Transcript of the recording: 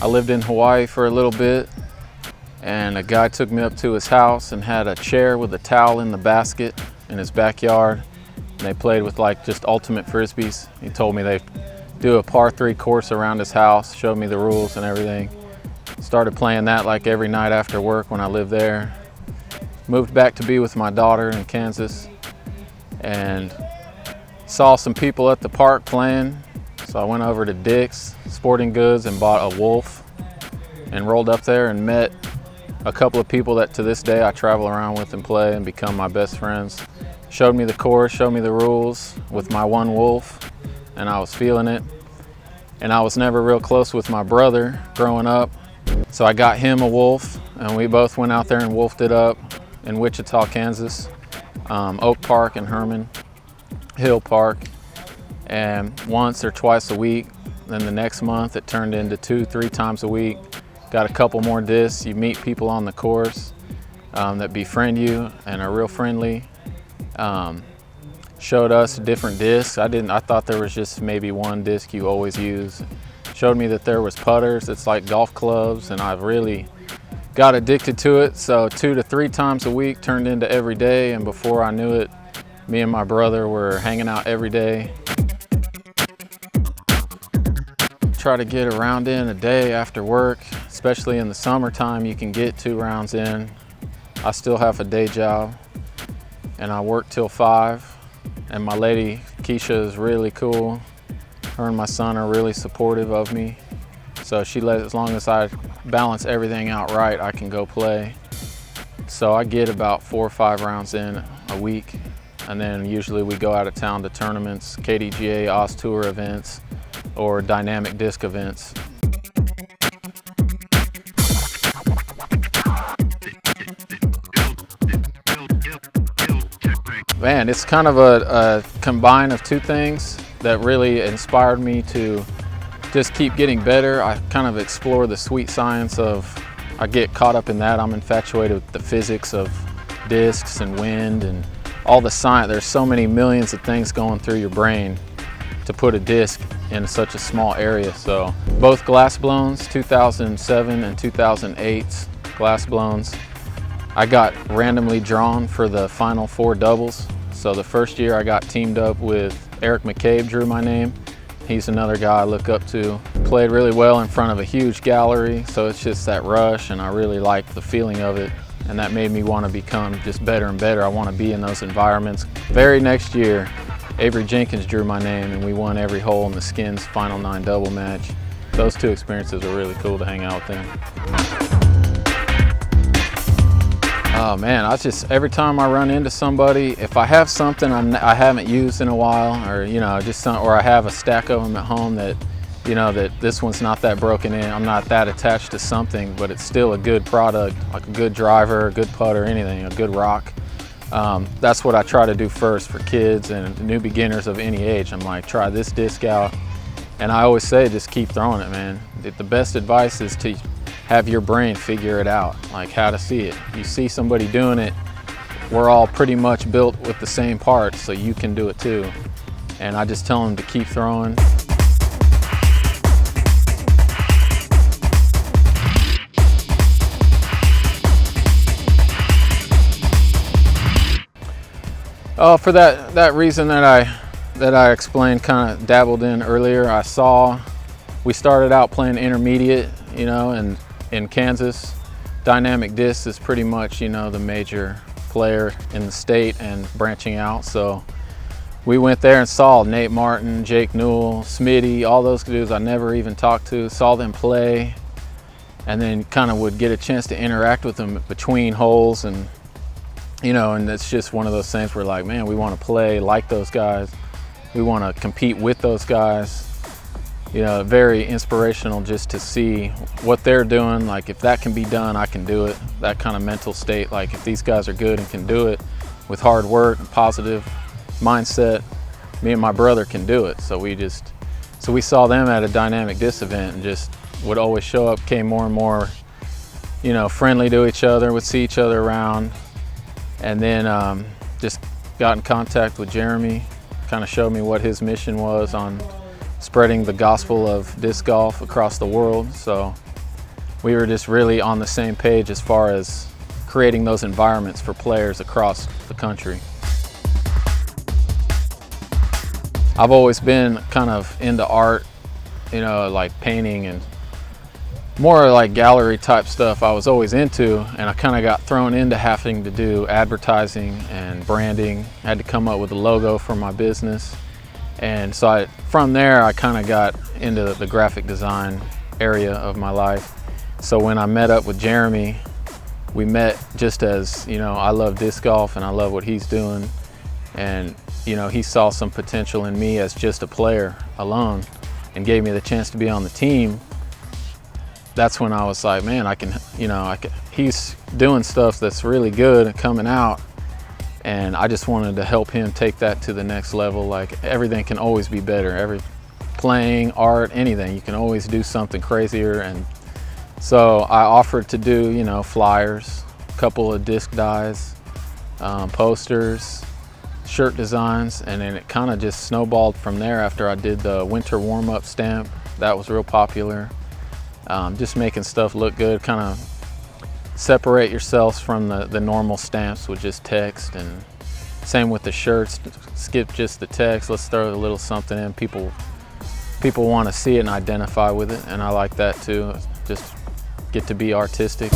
I lived in Hawaii for a little bit, and a guy took me up to his house and had a chair with a towel in the basket in his backyard. And they played with like just ultimate frisbees. He told me they'd do a par 3 course around his house, showed me the rules and everything. Started playing that like every night after work when I lived there. Moved back to be with my daughter in Kansas and saw some people at the park playing. So I went over to Dick's Sporting Goods and bought a wolf and rolled up there and met a couple of people that to this day I travel around with and play and become my best friends. Showed me the course, showed me the rules with my one wolf, and I was feeling it. And I was never real close with my brother growing up, so I got him a wolf and we both went out there and wolfed it up in Wichita, Kansas, Oak Park and Herman Hill Park. And once or twice a week. Then the next month it turned into 2-3 times a week. Got a couple more discs. You meet people on the course that befriend you and are real friendly. Showed us different discs. I thought there was just maybe one disc you always use. Showed me that there was putters. It's like golf clubs, and I've really got addicted to it. So 2 to 3 times a week turned into every day, and before I knew it, me and my brother were hanging out every day. Try to get a round in a day after work, especially in the summertime. You can get 2 rounds in. I still have a day job and I work till 5. And my lady Keisha is really cool. Her and my son are really supportive of me. So she lets, as long as I balance everything out right, I can go play. So I get about 4 or 5 rounds in a week. And then usually we go out of town to tournaments, KDGA, Oz Tour events, or DynamicDisc events. Man, it's kind of a combine of 2 things that really inspired me to just keep getting better. I kind of explore the sweet science of, I get caught up in that. I'm infatuated with the physics of discs and wind and all the science. There's so many millions of things going through your brain to put a disc in such a small area. So both glass blowns, 2007 and 2008 glass blowns, I got randomly drawn for the final 4 doubles. So the first year I got teamed up with Eric McCabe, drew my name. He's another guy I look up to. Played really well in front of a huge gallery, so it's just that rush, and I really liked the feeling of it, and that made me want to become just better and better. I want to be in those environments. Very next year, Avery Jenkins drew my name and we won every hole in the Skins Final 9 double match. Those 2 experiences were really cool to hang out with them. Oh man, every time I run into somebody, if I have something I haven't used in a while, or or I have a stack of them at home that, that this one's not that broken in, I'm not that attached to something, but it's still a good product, like a good driver, a good putter, anything, a good rock. That's what I try to do first for kids and new beginners of any age. I'm like, try this disc out. And I always say, just keep throwing it, man. The best advice is to have your brain figure it out, like how to see it. You see somebody doing it, we're all pretty much built with the same parts, so you can do it too. And I just tell them to keep throwing. Oh, for that reason that I explained, kind of dabbled in earlier. We started out playing intermediate, and in Kansas, DynamicDiscs is pretty much, the major player in the state and branching out. So we went there and saw Nate Martin, Jake Newell, Smitty, all those dudes I never even talked to, saw them play, and then kind of would get a chance to interact with them between holes, and and it's just one of those things where like, man, we want to play like those guys. We want to compete with those guys. Very inspirational just to see what they're doing. Like, if that can be done, I can do it. That kind of mental state, like if these guys are good and can do it with hard work and positive mindset, me and my brother can do it. So we saw them at a DynamicDiscs event and just would always show up, came more and more, friendly to each other, would see each other around. And then just got in contact with Jeremy, kind of showed me what his mission was on spreading the gospel of disc golf across the world. So we were just really on the same page as far as creating those environments for players across the country. I've always been kind of into art, you know, like painting and more like gallery type stuff I was always into, and I kind of got thrown into having to do advertising and branding. I had to come up with a logo for my business, and so from there I kind of got into the graphic design area of my life. So when I met up with Jeremy, we met just as, you know, I love disc golf and I love what he's doing, and you know, he saw some potential in me as just a player alone and gave me the chance to be on the team. That's when I was like, man, I can, you know, he's doing stuff that's really good and coming out, and I just wanted to help him take that to the next level. Like, everything can always be better. Playing, art, anything, you can always do something crazier. And so I offered to do, you know, flyers, a couple of disc dies, posters, shirt designs, and then it kind of just snowballed from there. After I did the winter warm-up stamp, that was real popular. Just making stuff look good, kind of separate yourselves from the normal stamps with just text. And same with the shirts, skip just the text, let's throw a little something in. People want to see it and identify with it, and I like that too. Just get to be artistic.